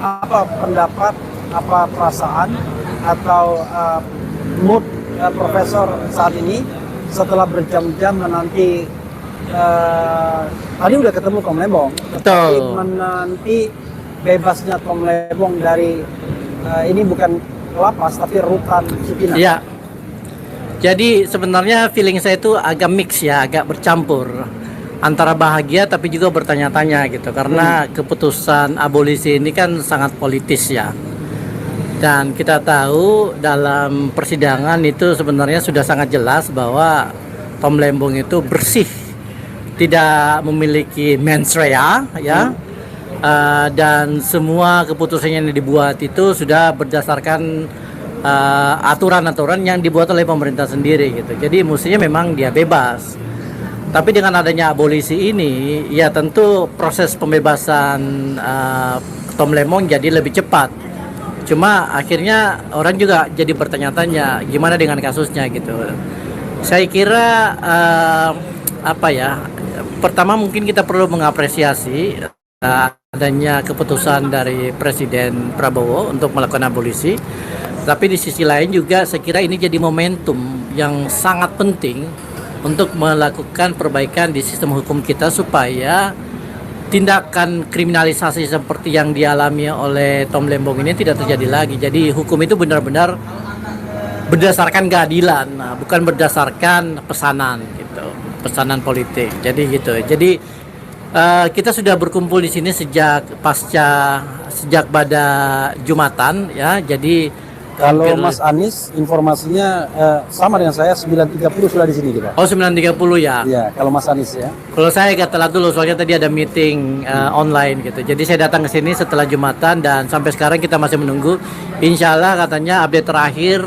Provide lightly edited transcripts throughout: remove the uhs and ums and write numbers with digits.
apa pendapat, apa perasaan atau mood Profesor saat ini setelah berjam-jam menanti tadi udah ketemu Tom Lembong, tapi menanti bebasnya Tom Lembong dari ini bukan lapas tapi rutan Cipinang. Iya. Jadi sebenarnya feeling saya itu agak mix ya, agak bercampur antara bahagia tapi juga bertanya-tanya gitu, karena keputusan abolisi ini kan sangat politis ya. Dan kita tahu dalam persidangan itu sebenarnya sudah sangat jelas bahwa Tom Lembong itu bersih, tidak memiliki mens rea ya. Dan semua keputusan yang dibuat itu sudah berdasarkan aturan-aturan yang dibuat oleh pemerintah sendiri gitu. Jadi mestinya memang dia bebas. Tapi dengan adanya abolisi ini, ya tentu proses pembebasan Tom Lembong jadi lebih cepat. Cuma akhirnya orang juga jadi bertanya-tanya gimana dengan kasusnya gitu. Saya kira apa ya? Pertama mungkin kita perlu mengapresiasi adanya keputusan dari Presiden Prabowo untuk melakukan abolisi. Tapi di sisi lain juga saya kira ini jadi momentum yang sangat penting untuk melakukan perbaikan di sistem hukum kita supaya tindakan kriminalisasi seperti yang dialami oleh Tom Lembong ini tidak terjadi lagi. Jadi hukum itu benar-benar berdasarkan keadilan, bukan berdasarkan pesanan gitu, pesanan politik. Jadi gitu. Jadi kita sudah berkumpul di sini sejak pada Jumatan ya. Jadi kalau Mas Anies informasinya sama dengan saya 9.30 sudah di sini kita. Oh 9.30 ya? Iya, kalau Mas Anies ya. Kalau saya agak telat dulu soalnya tadi ada meeting online gitu. Jadi saya datang ke sini setelah Jumatan dan sampai sekarang kita masih menunggu. Insya Allah katanya update terakhir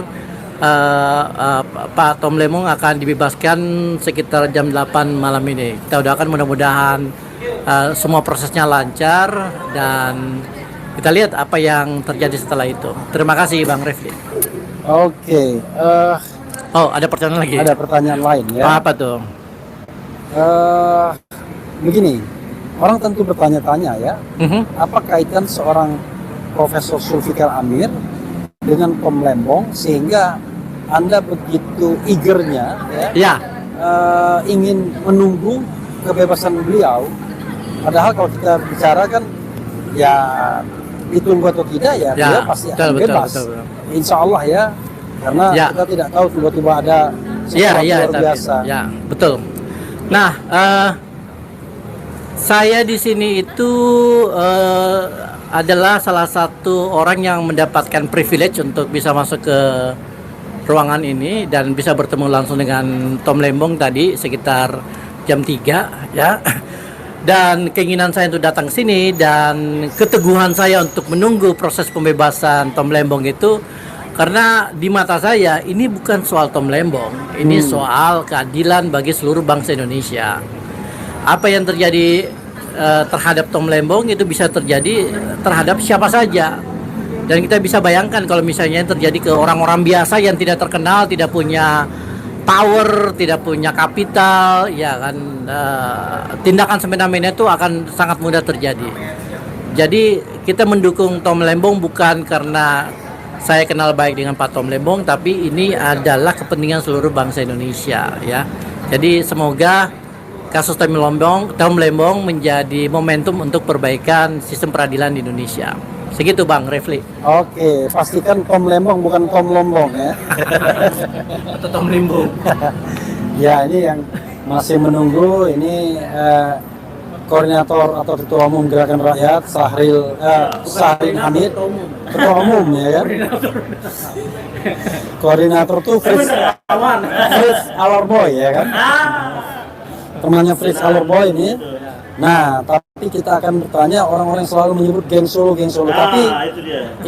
Pak Tom Lembong akan dibebaskan sekitar jam 8 malam ini. Kita doakan mudah-mudahan semua prosesnya lancar dan kita lihat apa yang terjadi setelah itu. Terima kasih Bang Refli. Oke. Oh, ada pertanyaan lagi? Ada pertanyaan lain ya. Apa tuh? Begini, orang tentu bertanya-tanya ya. Apa kaitan seorang Profesor Zulfikar Amir dengan Tom Lembong sehingga Anda begitu eagernya ya, ingin menunggu kebebasan beliau? Padahal kalau kita bicara kan ya ditunggu atau tidak ya, dia pasti akan bebas. Betul. Insya Allah ya, karena kita tidak tahu tiba-tiba ada sesuatu luar biasa. Ya, betul. Nah, saya di sini itu adalah salah satu orang yang mendapatkan privilege untuk bisa masuk ke ruangan ini dan bisa bertemu langsung dengan Tom Lembong tadi sekitar jam 3 ya. Dan keinginan saya untuk datang ke sini dan keteguhan saya untuk menunggu proses pembebasan Tom Lembong itu karena di mata saya ini bukan soal Tom Lembong, ini soal keadilan bagi seluruh bangsa Indonesia. Apa yang terjadi terhadap Tom Lembong itu bisa terjadi terhadap siapa saja. Dan kita bisa bayangkan kalau misalnya terjadi ke orang-orang biasa yang tidak terkenal, tidak punya power, tidak punya kapital, ya kan, tindakan semena-mena itu akan sangat mudah terjadi. Jadi kita mendukung Tom Lembong bukan karena saya kenal baik dengan Pak Tom Lembong, tapi ini adalah kepentingan seluruh bangsa Indonesia ya. Jadi semoga kasus Tom Lembong menjadi momentum untuk perbaikan sistem peradilan di Indonesia. Segitu Bang Refli. Oke, pastikan Tom Lembong bukan Tom Lombong ya. Atau Tom Lembong. Ya, ini yang masih menunggu ini koordinator atau ketua umum Gerakan Rakyat Syahrin Hamid, ketua umum ya kan. Koordinator tuh Fritz Alorboy ya kan. Temannya Fritz Alorboy ini. Nah, tapi kita akan bertanya, orang-orang selalu menyebut geng Solo. Tapi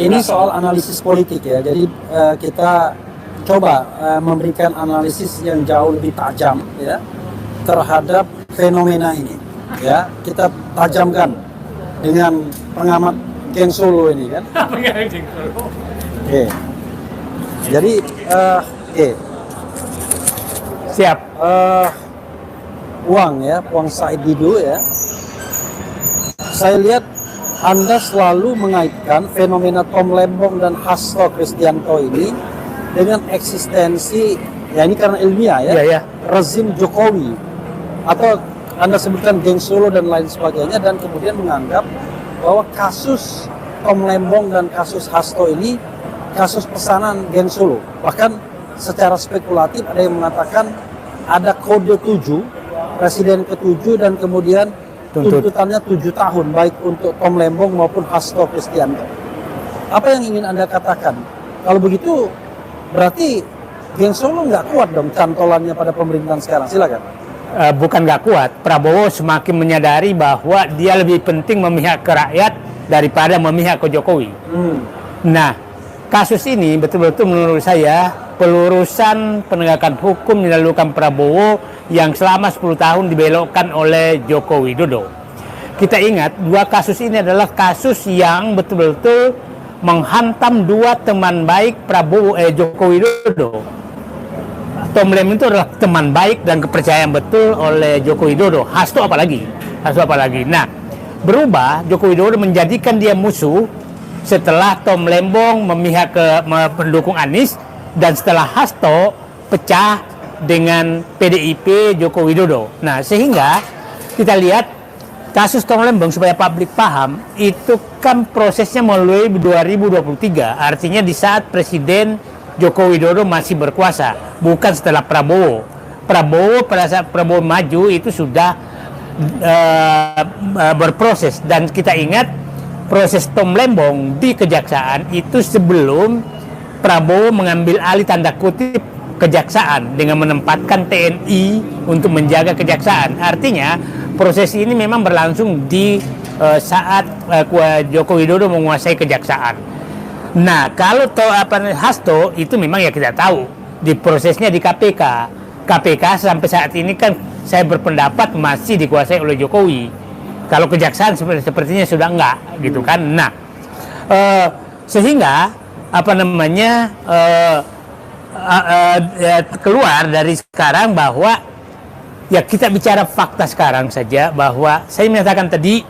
ini soal analisis politik ya. Jadi kita coba memberikan analisis yang jauh lebih tajam ya terhadap fenomena ini. Ya, kita tajamkan dengan pengamat geng Solo ini kan. Oke. Jadi siap. Uang Said Didu ya. Saya lihat Anda selalu mengaitkan fenomena Tom Lembong dan Hasto Kristianto ini dengan eksistensi, ya ini karena ilmiah ya, rezim Jokowi, atau Anda sebutkan geng Solo dan lain sebagainya, dan kemudian menganggap bahwa kasus Tom Lembong dan kasus Hasto ini kasus pesanan geng Solo. Bahkan secara spekulatif ada yang mengatakan ada kode 7, presiden ke-7, dan kemudian tuntutannya 7 tahun, baik untuk Tom Lembong maupun Hasto Kristianto. Apa yang ingin Anda katakan? Kalau begitu, berarti geng Solo nggak kuat dong cantolannya pada pemerintahan sekarang. Silakan. Bukan nggak kuat, Prabowo semakin menyadari bahwa dia lebih penting memihak ke rakyat daripada memihak ke Jokowi. Nah, kasus ini betul-betul menurut saya pelurusan penegakan hukum yang dilakukan Prabowo yang selama 10 tahun dibelokkan oleh Joko Widodo. Kita ingat, dua kasus ini adalah kasus yang betul-betul menghantam dua teman baik Joko Widodo. Tom Lembong itu adalah teman baik dan kepercayaan betul oleh Joko Widodo. Hasto apalagi. Nah, berubah Joko Widodo menjadikan dia musuh setelah Tom Lembong memihak ke pendukung Anies, dan setelah Hasto pecah dengan PDIP Joko Widodo. Nah, sehingga kita lihat kasus Tom Lembong, supaya publik paham, itu kan prosesnya melalui 2023, artinya di saat Presiden Joko Widodo masih berkuasa, bukan setelah Prabowo. Pada saat Prabowo maju itu sudah berproses, dan kita ingat proses Tom Lembong di kejaksaan itu sebelum Prabowo mengambil alih tanda kutip kejaksaan dengan menempatkan TNI untuk menjaga kejaksaan. Artinya proses ini memang berlangsung di saat Joko Widodo menguasai kejaksaan. Nah, kalau Hasto itu memang ya kita tahu di prosesnya di KPK. KPK sampai saat ini kan saya berpendapat masih dikuasai oleh Jokowi. Kalau kejaksaan sepertinya sudah enggak gitu kan. Nah, sehingga keluar dari sekarang bahwa ya kita bicara fakta sekarang saja, bahwa saya menyatakan tadi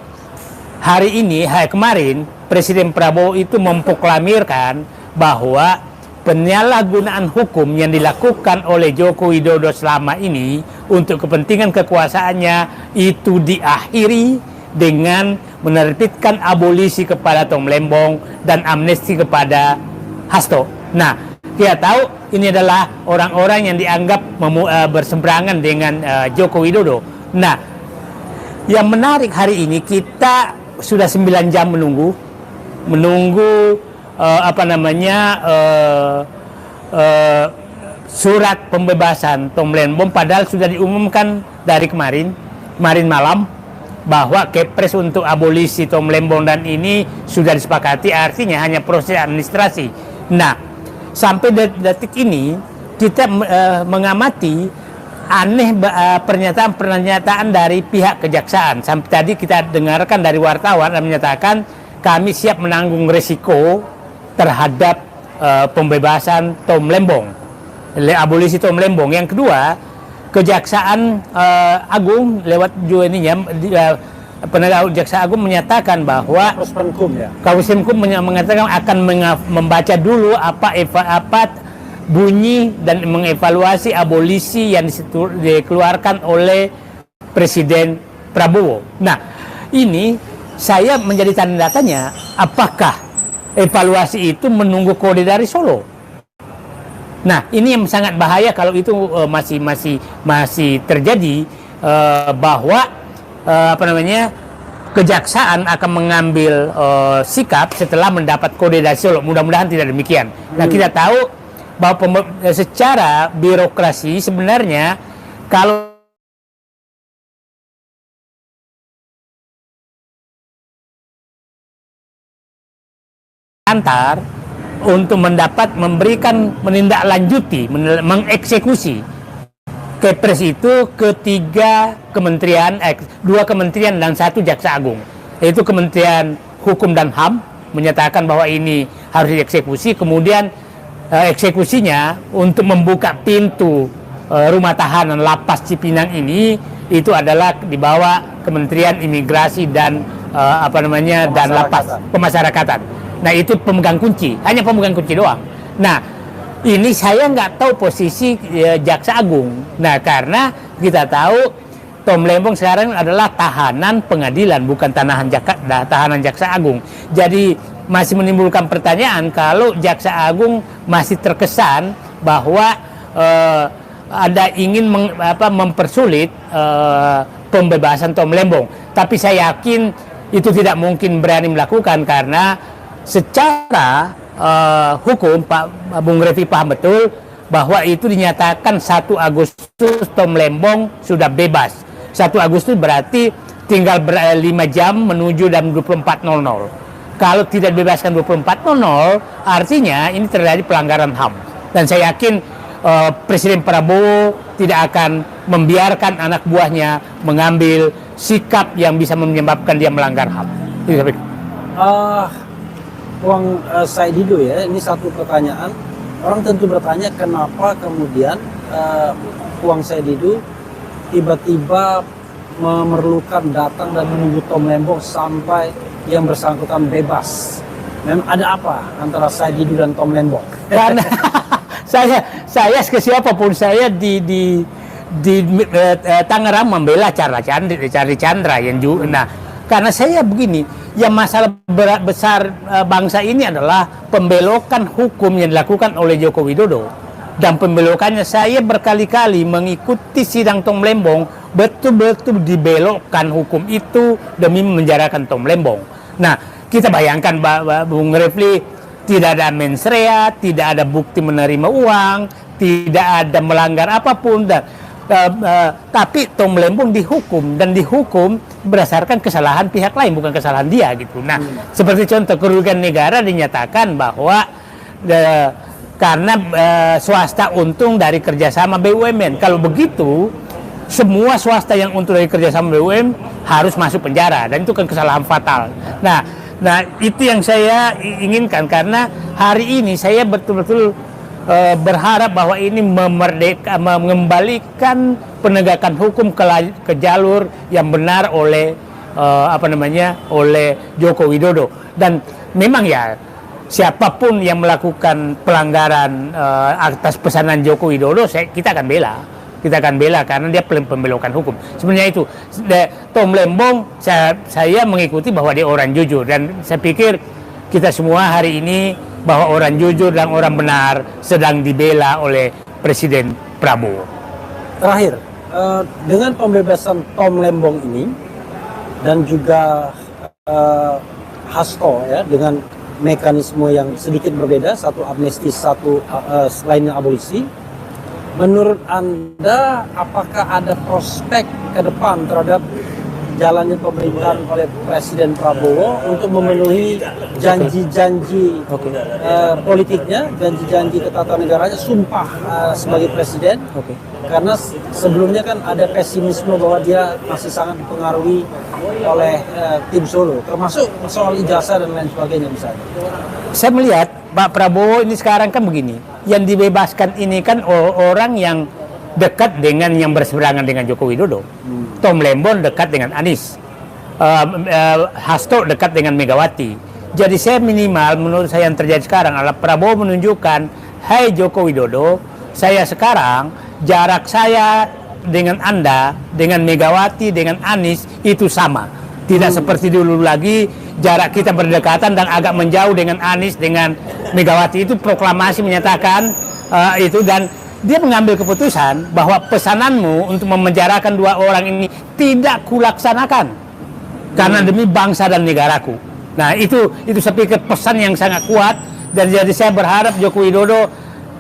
kemarin Presiden Prabowo itu memproklamirkan bahwa penyalahgunaan hukum yang dilakukan oleh Joko Widodo selama ini untuk kepentingan kekuasaannya itu diakhiri dengan menerbitkan abolisi kepada Tom Lembong dan amnesti kepada Hasto. Nah, kita tahu ini adalah orang-orang yang dianggap berseberangan dengan Joko Widodo. Nah, yang menarik hari ini kita sudah 9 jam menunggu surat pembebasan Tom Lembong, padahal sudah diumumkan dari kemarin malam bahwa kepres untuk abolisi Tom Lembong dan ini sudah disepakati, artinya hanya proses administrasi. Nah, sampai detik ini kita mengamati aneh pernyataan dari pihak kejaksaan. Sampai tadi kita dengarkan dari wartawan yang menyatakan kami siap menanggung resiko terhadap pembebasan Tom Lembong, abolisi Tom Lembong. Yang kedua, Kejaksaan Agung lewat penegak Jaksa Agung menyatakan bahwa Kapuspenkum mengatakan akan membaca dulu apa bunyi dan mengevaluasi abolisi yang dikeluarkan oleh Presiden Prabowo. Nah, ini saya menjadi tanda tanya, apakah evaluasi itu menunggu kode dari Solo? Nah, ini yang sangat bahaya kalau itu masih terjadi, bahwa kejaksaan akan mengambil sikap setelah mendapat kode dari Solo. Mudah-mudahan tidak demikian. Nah, kita tahu bahwa secara birokrasi sebenarnya kalau antar untuk menindaklanjuti, mengeksekusi kepres itu ketiga kementerian, 2 kementerian dan 1 Jaksa Agung, yaitu Kementerian Hukum dan HAM menyatakan bahwa ini harus dieksekusi. Kemudian eksekusinya untuk membuka pintu rumah tahanan lapas Cipinang ini itu adalah di bawah Kementerian Imigrasi dan apa namanya, dan lapas pemasyarakatan. Nah, itu pemegang kunci, hanya pemegang kunci doang. Nah, ini saya nggak tahu posisi Jaksa Agung. Nah, karena kita tahu Tom Lembong sekarang adalah tahanan pengadilan, bukan tahanan Jaksa Agung. Jadi masih menimbulkan pertanyaan kalau Jaksa Agung masih terkesan bahwa ada ingin mempersulit pembebasan Tom Lembong. Tapi saya yakin itu tidak mungkin berani melakukan karena secara hukum Pak Bung Refli paham betul bahwa itu dinyatakan 1 Agustus Tom Lembong sudah bebas. 1 Agustus berarti tinggal 5 jam menuju jam 24.00. Kalau tidak dibebaskan 24.00 artinya ini terjadi pelanggaran HAM. Dan saya yakin Presiden Prabowo tidak akan membiarkan anak buahnya mengambil sikap yang bisa menyebabkan dia melanggar HAM. Puang Said Didu ya, ini satu pertanyaan. Orang tentu bertanya kenapa kemudian Puang Said Didu tiba-tiba memerlukan datang dan menunggu Tom Lembong sampai yang bersangkutan bebas. Memang ada apa antara Said Didu dan Tom Lembong? Karena saya ke siapapun saya di Tangerang membela Charlie Chandra yang juga. Nah, karena saya begini, yang masalah besar bangsa ini adalah pembelokan hukum yang dilakukan oleh Joko Widodo. Dan pembelokannya saya berkali-kali mengikuti sidang Tom Lembong, betul-betul dibelokkan hukum itu demi memenjarakan Tom Lembong. Nah, kita bayangkan Bung Refli, tidak ada mens rea, tidak ada bukti menerima uang, tidak ada melanggar apapun, dan tapi Tom Lembong dihukum berdasarkan kesalahan pihak lain, bukan kesalahan dia gitu. Nah, seperti contoh kerugian negara dinyatakan bahwa karena swasta untung dari kerjasama BUMN. Kalau begitu, semua swasta yang untung dari kerjasama BUMN harus masuk penjara, dan itu kan kesalahan fatal. Nah, itu yang saya inginkan, karena hari ini saya betul-betul berharap bahwa ini mengembalikan penegakan hukum ke jalur yang benar oleh oleh Joko Widodo. Dan memang ya, siapapun yang melakukan pelanggaran atas pesanan Joko Widodo, kita akan bela karena dia pembelokan hukum. Sebenarnya itu Tom Lembong, saya mengikuti bahwa dia orang jujur, dan saya pikir kita semua hari ini bahwa orang jujur dan orang benar sedang dibela oleh Presiden Prabowo. Terakhir, dengan pembebasan Tom Lembong ini dan juga Hasto ya, dengan mekanisme yang sedikit berbeda, satu amnesti, satu lainnya abolisi. Menurut Anda, apakah ada prospek ke depan terhadap jalannya pemerintahan oleh Presiden Prabowo untuk memenuhi janji-janji politiknya, janji-janji ketatanegaranya, sumpah sebagai presiden? Karena sebelumnya kan ada pesimisme bahwa dia masih sangat dipengaruhi oleh tim Solo, termasuk soal ijazah dan lain sebagainya misalnya. Saya melihat Pak Prabowo ini sekarang kan begini, yang dibebaskan ini kan orang yang dekat dengan yang berseberangan dengan Joko Widodo. Tom Lembong dekat dengan Anies, Hasto dekat dengan Megawati. Jadi saya minimal, menurut saya yang terjadi sekarang adalah Prabowo menunjukkan, hai Joko Widodo, saya sekarang jarak saya dengan Anda, dengan Megawati, dengan Anies itu sama. Tidak seperti dulu lagi jarak kita berdekatan dan agak menjauh dengan Anies, dengan Megawati. Itu proklamasi menyatakan itu, dan dia mengambil keputusan bahwa pesananmu untuk memenjarakan 2 orang ini tidak kulaksanakan karena demi bangsa dan negaraku. Nah, itu saya pikir pesan yang sangat kuat, dan jadi saya berharap Joko Widodo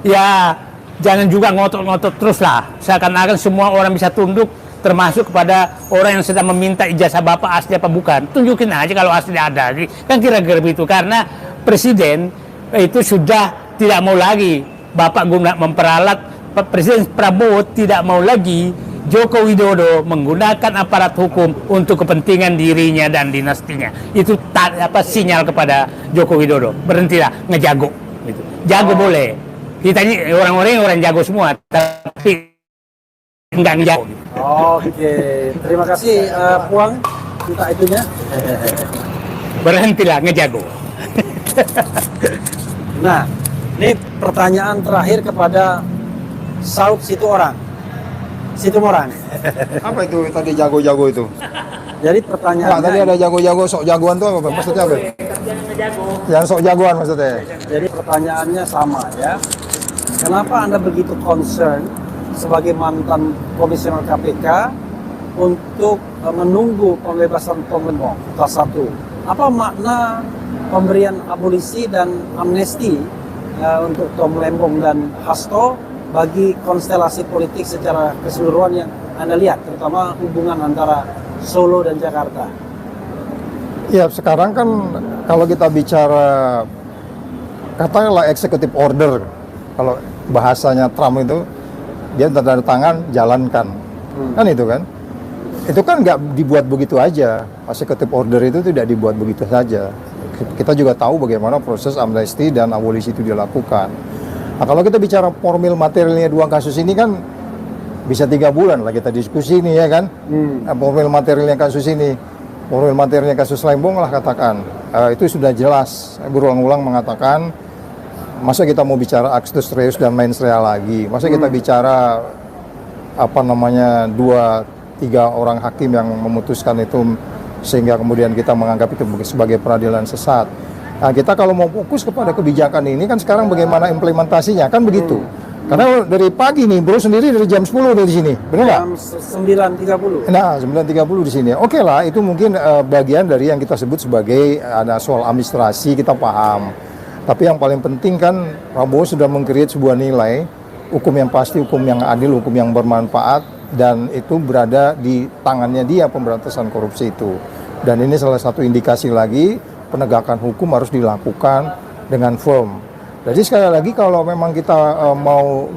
ya jangan juga ngotot-ngotot terus lah, seakan-akan semua orang bisa tunduk, termasuk kepada orang yang sedang meminta ijazah bapak asli apa bukan. Tunjukin aja kalau asli ada, kan kira-kira begitu. Karena presiden itu sudah tidak mau lagi bapak guna memperalat. Presiden Prabowo tidak mau lagi Joko Widodo menggunakan aparat hukum untuk kepentingan dirinya dan dinastinya. Itu sinyal kepada Joko Widodo, berhentilah ngejago gitu. Jago boleh, kita ini orang jago semua, tapi enggak ngejago. Oke, terima kasih Puang. minta itunya. Berhentilah ngejago. Nah, ini pertanyaan terakhir kepada Saud Situmorang. Apa itu tadi jago-jago itu? Jadi Enggak, pertanyaannya, tadi ada jago-jago, sok jagoan tuh apa? Maksudnya apa? Yang sok jagoan maksudnya. jadi pertanyaannya sama ya. Kenapa Anda begitu concern sebagai mantan komisioner KPK untuk menunggu pembebasan Tom Lembong kelas 1? Apa makna pemberian abolisi dan amnesti untuk Tom Lembong dan Hasto bagi konstelasi politik secara keseluruhan yang Anda lihat, terutama hubungan antara Solo dan Jakarta? Ya, sekarang kan kalau kita bicara katakanlah executive order, kalau bahasanya Trump itu dia tanda tangan jalankan, kan itu kan nggak dibuat begitu aja. Executive order itu tidak dibuat begitu saja. Kita juga tahu bagaimana proses amnesti dan abolisi itu dilakukan. Nah, kalau kita bicara formil materialnya dua kasus ini kan bisa 3 bulan lah kita diskusi ini ya kan. Formil materialnya kasus ini, formil materialnya kasus Lembong lah katakan, itu sudah jelas. Saya berulang-ulang mengatakan, masa kita mau bicara actus reus dan mens rea lagi? Masa kita bicara 2-3 orang hakim yang memutuskan itu sehingga kemudian kita menganggap itu sebagai peradilan sesat? Nah, kita kalau mau fokus kepada kebijakan ini kan sekarang bagaimana implementasinya kan begitu. Karena dari pagi nih, bro sendiri dari jam 10 dari sini, benar nggak? Jam 9.30. Nah, 9.30 di sini. Oke lah, itu mungkin bagian dari yang kita sebut sebagai ada soal administrasi, kita paham. Tapi yang paling penting kan Prabowo sudah meng-create sebuah nilai hukum yang pasti, hukum yang adil, hukum yang bermanfaat, dan itu berada di tangannya dia pemberantasan korupsi itu. Dan ini salah satu indikasi lagi penegakan hukum harus dilakukan dengan firm. Jadi sekali lagi kalau memang kita mau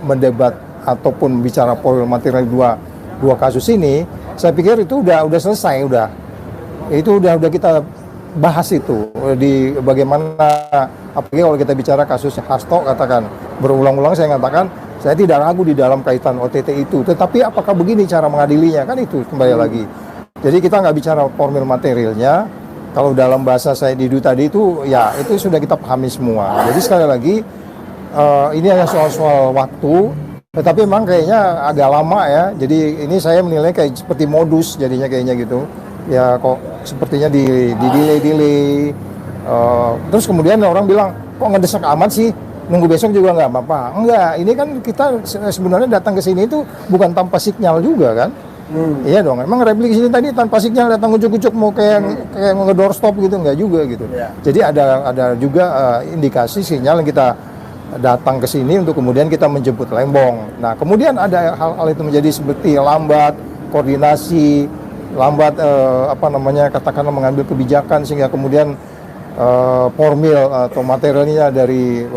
mendebat ataupun bicara formil material dua kasus ini, saya pikir itu udah selesai, itu udah kita bahas itu di bagaimana, apalagi kalau kita bicara kasus Hasto, katakan berulang-ulang saya katakan saya tidak ragu di dalam kaitan OTT itu, tetapi apakah begini cara mengadilinya, kan itu kembali lagi. Jadi kita nggak bicara formil materialnya. Kalau dalam bahasa saya Didu tadi itu, ya itu sudah kita pahami semua. Jadi sekali lagi, ini hanya soal waktu, tetapi memang kayaknya agak lama ya. Jadi ini saya menilai kayak seperti modus jadinya kayaknya gitu. Ya kok sepertinya di delay. Terus kemudian orang bilang, kok ngedesak amat sih? Nunggu besok juga nggak apa-apa. Enggak, ini kan kita sebenarnya datang ke sini itu bukan tanpa sinyal juga kan. Iya dong, emang replik sini tadi tanpa sinyal datang ujuk-ujuk mau kayak ngedoorstop gitu, nggak juga gitu. Yeah. Jadi ada juga indikasi sinyal yang kita datang ke sini untuk kemudian kita menjemput Lembong. Nah kemudian ada hal-hal itu menjadi seperti lambat koordinasi, lambat katakanlah mengambil kebijakan sehingga kemudian formil atau materialnya dari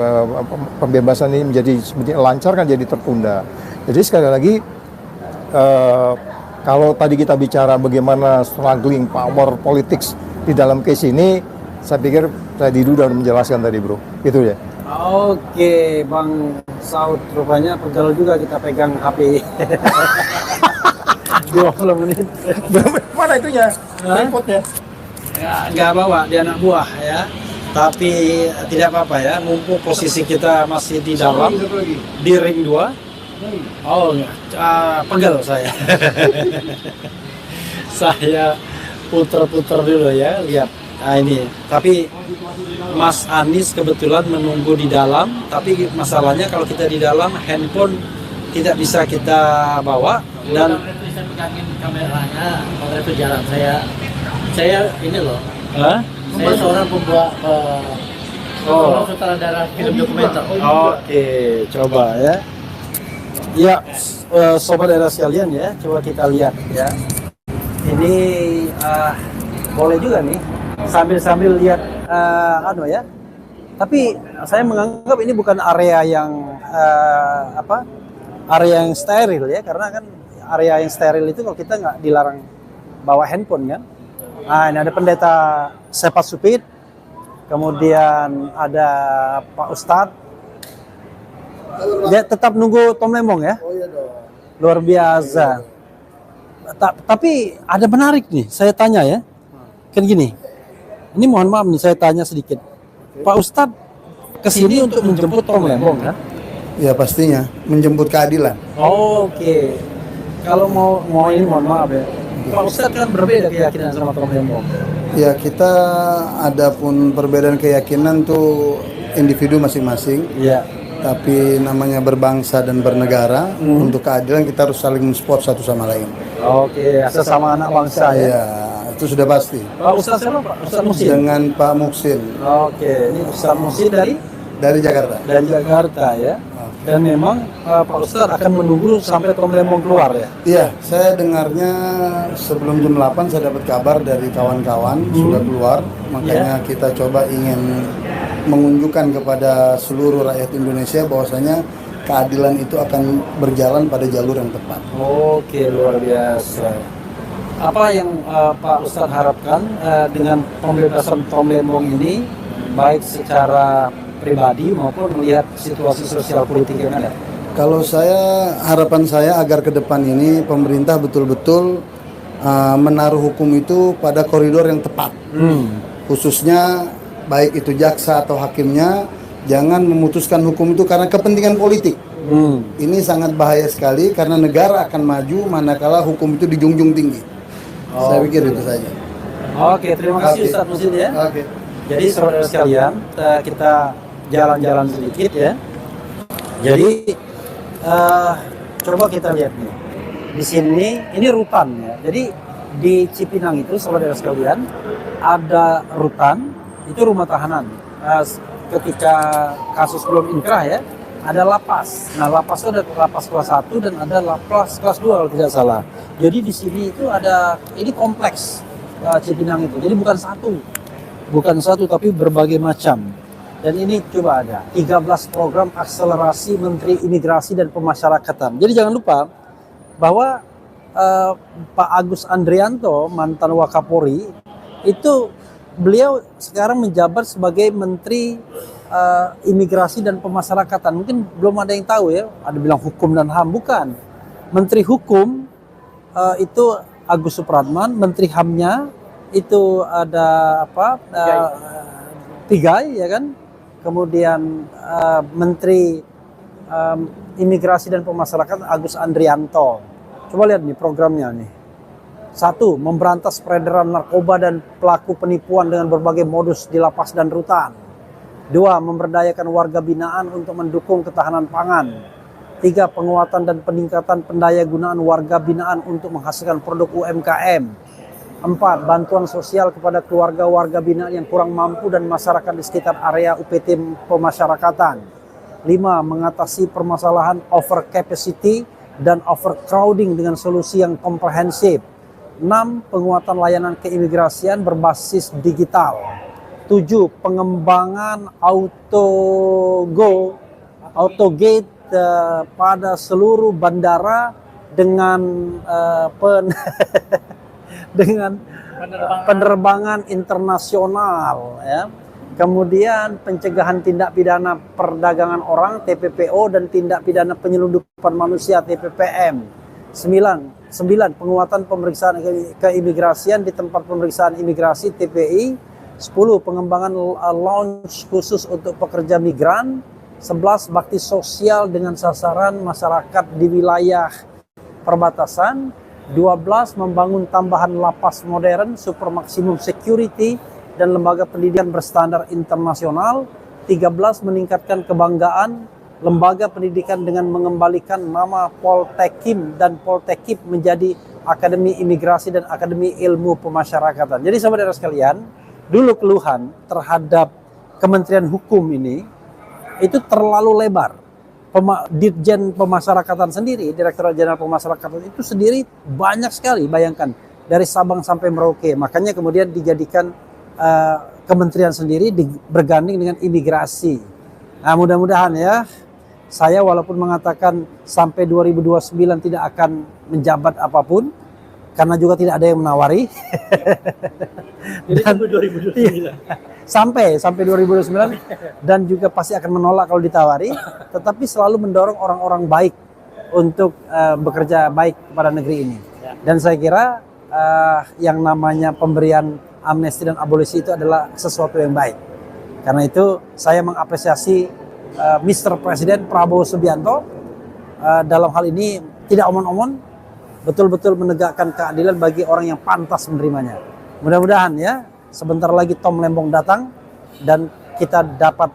pembebasan ini menjadi lancar kan jadi tertunda. Jadi sekali lagi kalau tadi kita bicara bagaimana struggling power politics di dalam case ini, saya pikir saya Didu sudah menjelaskan tadi bro, itu ya. Oke, Bang Saud, rupanya pegel juga kita pegang HP. 20 menit. Mana itunya? Handphonenya? Ya, nggak bawa, dia anak buah ya. Tapi tidak apa-apa ya, mumpung posisi kita masih di dalam, di ring 2. Oh, pegel saya. Saya puter-puter dulu ya, lihat. Nah ini, tapi Mas Anies kebetulan menunggu di dalam, tapi masalahnya kalau kita di dalam, handphone tidak bisa kita bawa dan bisa pegangin kameranya, kalau itu jarang saya ini loh. Saya seorang pembuat seorang sutradara film dokumenter. Oke, coba ya. Ya, sobat daerah sekalian ya, coba kita lihat ya. Ini boleh juga nih, sambil lihat ya. Tapi saya menganggap ini bukan area yang area yang steril ya, karena kan area yang steril itu kalau kita nggak dilarang bawa handphone kan. Nah, ini ada pendeta Sepat Supit, kemudian ada Pak Ustadz. Dia tetap nunggu Tom Lembong ya? Oh iya dong. Luar biasa. Tapi ada menarik nih, saya tanya ya. Kan gini, ini mohon maaf nih saya tanya sedikit. Pak Ustadz kesini untuk menjemput Tom Lembong kan? Ya pastinya menjemput keadilan. Oke. Kalau mau ini mohon maaf ya. Pak Ustadz kan berbeda keyakinan sama Tom Lembong. Ya kita ada pun perbedaan keyakinan tuh individu masing-masing. Iya. Tapi namanya berbangsa dan bernegara, untuk keadilan kita harus saling mensupport satu sama lain. Oke, sesama anak bangsa ya. Ya itu sudah pasti. Pak Ustadz siapa Pak? Ustadz Musin. Dengan Pak Muksin Oke, ini Ustadz Musin dari Jakarta. dari Jakarta ya. Dan memang Pak Ustadz akan menunggu sampai Tom Lembong keluar ya. Iya, saya dengarnya sebelum jam 8 saya dapat kabar dari kawan-kawan sudah keluar, makanya kita coba ingin menunjukkan kepada seluruh rakyat Indonesia bahwasanya keadilan itu akan berjalan pada jalur yang tepat. Oke, luar biasa. Apa yang Pak Ustadz harapkan dengan pembebasan Tom Lembong ini, baik secara pribadi maupun melihat situasi sosial politik yang ada? Kalau harapan saya agar ke depan ini pemerintah betul-betul menaruh hukum itu pada koridor yang tepat. Khususnya baik itu jaksa atau hakimnya jangan memutuskan hukum itu karena kepentingan politik. Ini sangat bahaya sekali karena negara akan maju manakala hukum itu dijunjung tinggi. Saya pikir itu saja. Oke, terima kasih Ustadz Musin ya. Oke. Jadi saudara sekalian, kita jalan-jalan sedikit ya. Jadi coba kita lihat nih. Di sini ini rutan ya. Jadi di Cipinang itu saudara sekalian ada rutan, itu rumah tahanan. Ketika kasus belum inkrah ya, ada lapas. Nah, lapas itu ada lapas kelas 1 dan ada lapas kelas 2 kalau tidak salah. Jadi di sini itu ada, ini kompleks Cipinang itu. Jadi bukan satu tapi berbagai macam. Dan ini coba ada 13 program akselerasi Menteri Imigrasi dan Pemasyarakatan. Jadi jangan lupa bahwa Pak Agus Andrianto, mantan Wakapolri, itu beliau sekarang menjabat sebagai Menteri Imigrasi dan Pemasyarakatan. Mungkin belum ada yang tahu ya, ada bilang hukum dan HAM, bukan. Menteri Hukum itu Agus Supratman, Menteri HAM-nya itu ada Pigai ya kan. Kemudian Menteri Imigrasi dan Pemasyarakatan Agus Andrianto. Coba lihat nih programnya nih. 1. Memberantas peredaran narkoba dan pelaku penipuan dengan berbagai modus di lapas dan rutan. 2. Memberdayakan warga binaan untuk mendukung ketahanan pangan. 3. Penguatan dan peningkatan pendayagunaan warga binaan untuk menghasilkan produk UMKM. 4. Bantuan sosial kepada keluarga warga binaan yang kurang mampu dan masyarakat di sekitar area UPT pemasyarakatan. 5. Mengatasi permasalahan overcapacity dan overcrowding dengan solusi yang komprehensif. 6. Penguatan layanan keimigrasian berbasis digital. 7. Pengembangan autogate pada seluruh bandara dengan dengan penerbangan internasional ya. Kemudian pencegahan tindak pidana perdagangan orang TPPO dan tindak pidana penyelundupan manusia TPPM. 9. Penguatan pemeriksaan keimigrasian di tempat pemeriksaan imigrasi TPI. 10. Pengembangan lounge khusus untuk pekerja migran. 11. Bakti sosial dengan sasaran masyarakat di wilayah perbatasan. 12. Membangun tambahan lapas modern super maksimum security dan lembaga pendidikan berstandar internasional. 13. Meningkatkan kebanggaan lembaga pendidikan dengan mengembalikan nama Poltekim dan Poltekip menjadi Akademi Imigrasi dan Akademi Ilmu Pemasyarakatan. Jadi saudara sekalian, dulu keluhan terhadap Kementerian Hukum ini itu terlalu lebar. Dirjen Pemasyarakatan sendiri, Direktorat Jenderal Pemasyarakatan itu sendiri banyak sekali, bayangkan dari Sabang sampai Merauke. Makanya kemudian dijadikan kementerian sendiri berganding dengan imigrasi. Nah, mudah-mudahan ya, saya walaupun mengatakan sampai 2029 tidak akan menjabat apapun, karena juga tidak ada yang menawari. Jadi sampai 2029. Sampai 2029 dan juga pasti akan menolak kalau ditawari, tetapi selalu mendorong orang-orang baik untuk bekerja baik pada negeri ini. Dan saya kira yang namanya pemberian amnesti dan abolisi itu adalah sesuatu yang baik. Karena itu saya mengapresiasi Mr. Presiden Prabowo Subianto dalam hal ini tidak omon-omon, betul-betul menegakkan keadilan bagi orang yang pantas menerimanya. Mudah-mudahan ya sebentar lagi Tom Lembong datang dan kita dapat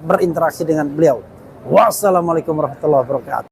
berinteraksi dengan beliau. Wassalamualaikum warahmatullahi wabarakatuh.